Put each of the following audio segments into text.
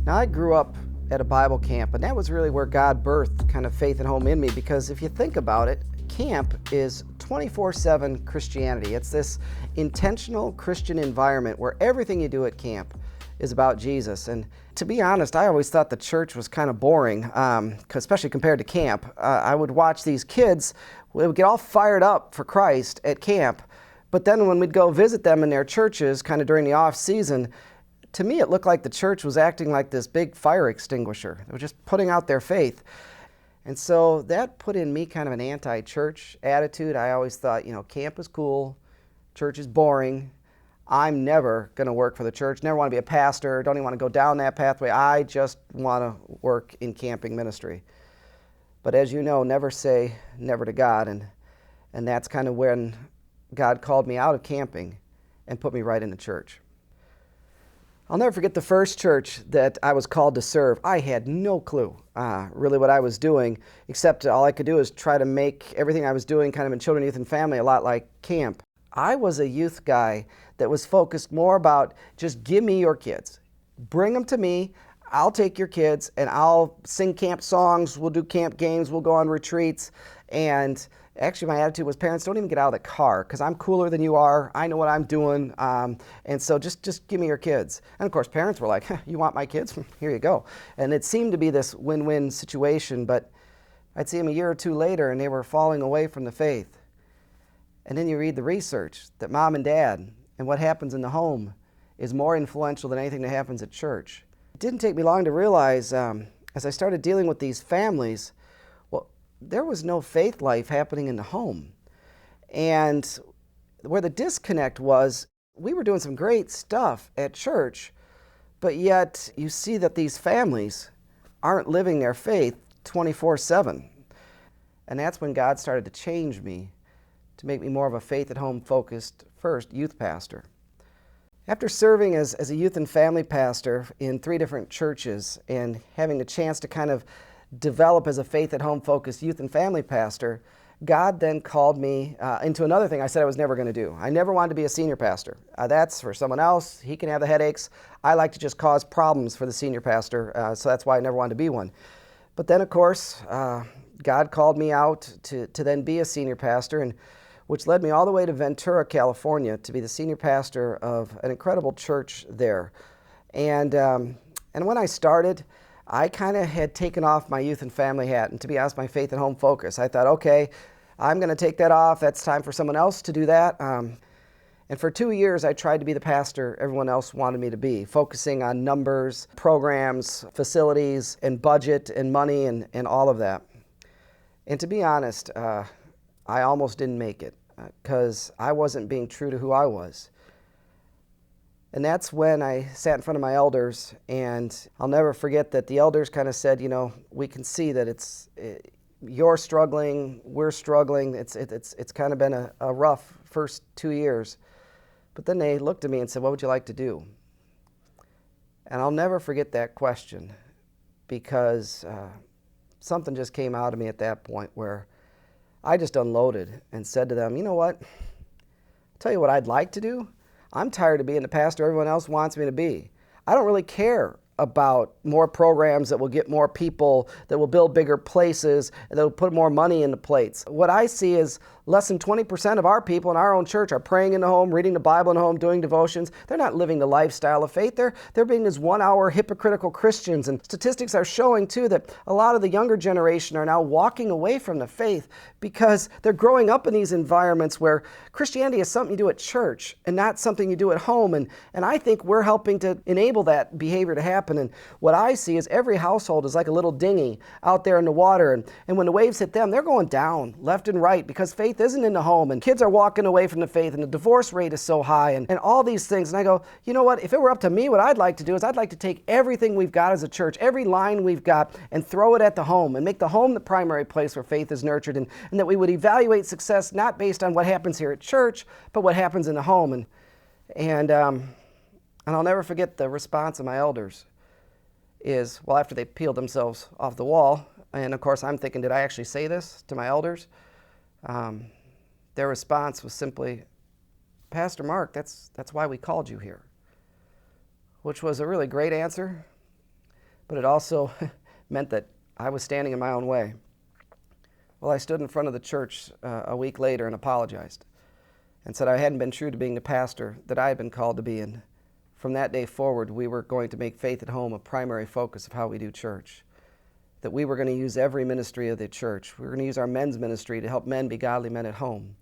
Now, I grew up at a Bible camp, and that was really where God birthed kind of faith and home in me, because if you think about it, camp is 24/7 Christianity. It's this intentional Christian environment where everything you do at camp is about Jesus. And to be honest, I always thought the church was kind of boring, especially compared to camp. I would watch these kids, they would get all fired up for Christ at camp, but then when we'd go visit them in their churches, kind of during the off season, to me it looked like the church was acting like this big fire extinguisher. They were just putting out their faith. And so that put in me kind of an anti-church attitude. I always thought, camp is cool, church is boring. I'm never going to work for the church, never want to be a pastor, don't even want to go down that pathway. I just want to work in camping ministry. But as you know, never say never to God. And that's kind of when God called me out of camping and put me right into church. I'll never forget the first church that I was called to serve. I had no clue really what I was doing, except all I could do is try to make everything I was doing kind of in children, youth, and family a lot like camp. I was a youth guy that was focused more about just give me your kids. Bring them to me. I'll take your kids and I'll sing camp songs. We'll do camp games. We'll go on retreats. And actually my attitude was, parents, don't even get out of the car because I'm cooler than you are. I know what I'm doing. And so just give me your kids. And of course, parents were like, you want my kids? Here you go. And it seemed to be this win-win situation. But I'd see them a year or two later and they were falling away from the faith. And then you read the research that mom and dad and what happens in the home is more influential than anything that happens at church. It didn't take me long to realize, as I started dealing with these families, well, there was no faith life happening in the home. And where the disconnect was, we were doing some great stuff at church, but yet you see that these families aren't living their faith 24/7. And that's when God started to change me to make me more of a faith at home focused first youth pastor. After serving as a youth and family pastor in 3 different churches and having the chance to kind of develop as a faith at home focused youth and family pastor, God then called me into another thing I said I was never going to do. I never wanted to be a senior pastor. That's for someone else. He can have the headaches. I like to just cause problems for the senior pastor, so that's why I never wanted to be one. But then, of course, God called me out to then be a senior pastor, and which led me all the way to Ventura, California, to be the senior pastor of an incredible church there. And when I started, I kind of had taken off my youth and family hat, and to be honest, my faith and home focus. I thought, okay, I'm going to take that off. That's time for someone else to do that. And for 2 years, I tried to be the pastor everyone else wanted me to be, focusing on numbers, programs, facilities, and budget, and money, and all of that. And to be honest, I almost didn't make it because I wasn't being true to who I was. And that's when I sat in front of my elders, and I'll never forget that the elders kind of said, we can see that you're struggling, we're struggling. It's kind of been a rough first 2 years. But then they looked at me and said, what would you like to do? And I'll never forget that question, because something just came out of me at that point where I just unloaded and said to them, you know what? I'll tell you what I'd like to do. I'm tired of being the pastor everyone else wants me to be. I don't really care about more programs that will get more people, that will build bigger places, and that will put more money in the plates. What I see is less than 20% of our people in our own church are praying in the home, reading the Bible in the home, doing devotions. They're not living the lifestyle of faith. They're being these 1-hour hypocritical Christians. And statistics are showing, too, that a lot of the younger generation are now walking away from the faith because they're growing up in these environments where Christianity is something you do at church and not something you do at home. And I think we're helping to enable that behavior to happen. And what I see is every household is like a little dinghy out there in the water. And when the waves hit them, they're going down left and right because faith isn't in the home, and kids are walking away from the faith, and the divorce rate is so high, and all these things. And I go, you know what? If it were up to me, what I'd like to do is I'd like to take everything we've got as a church, every line we've got, and throw it at the home and make the home the primary place where faith is nurtured, and that we would evaluate success not based on what happens here at church, but what happens in the home. And I'll never forget the response of my elders is, well, after they peeled themselves off the wall, and of course I'm thinking, did I actually say this to my elders? Their response was simply, Pastor Mark, that's why we called you here, which was a really great answer. but it also meant that I was standing in my own way. Well, I stood in front of the church a week later and apologized and said I hadn't been true to being the pastor that I had been called to be. And from that day forward, we were going to make Faith at Home a primary focus of how we do church. That we were going to use every ministry of the church. We were going to use our men's ministry to help men be godly men at home.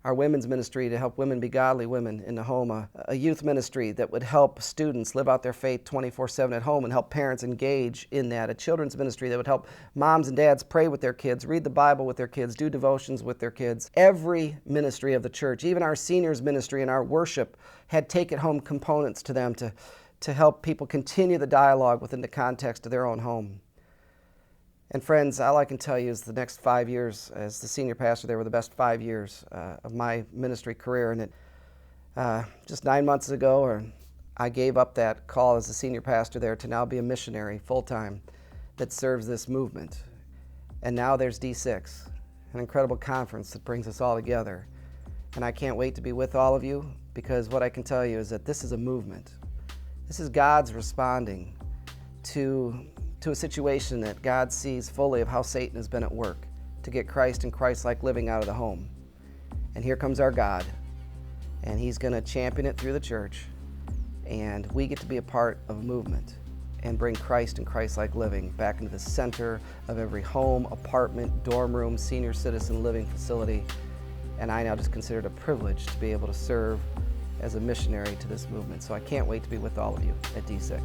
Our women's ministry to help women be godly women in the home. A youth ministry that would help students live out their faith 24/7 at home and help parents engage in that. A children's ministry that would help moms and dads pray with their kids, read the Bible with their kids, do devotions with their kids. Every ministry of the church, even our seniors ministry and our worship, had take-it-home components to them to help people continue the dialogue within the context of their own home. And friends, all I can tell you is the next 5 years as the senior pastor there were the best 5 years of my ministry career. And just 9 months ago, I gave up that call as the senior pastor there to now be a missionary full-time that serves this movement. And now there's D6, an incredible conference that brings us all together. And I can't wait to be with all of you, because what I can tell you is that this is a movement. This is God's responding to a situation that God sees fully of how Satan has been at work to get Christ and Christ-like living out of the home. And here comes our God, and He's going to champion it through the church, and we get to be a part of a movement and bring Christ and Christ-like living back into the center of every home, apartment, dorm room, senior citizen living facility. And I now just consider it a privilege to be able to serve as a missionary to this movement. So I can't wait to be with all of you at D6.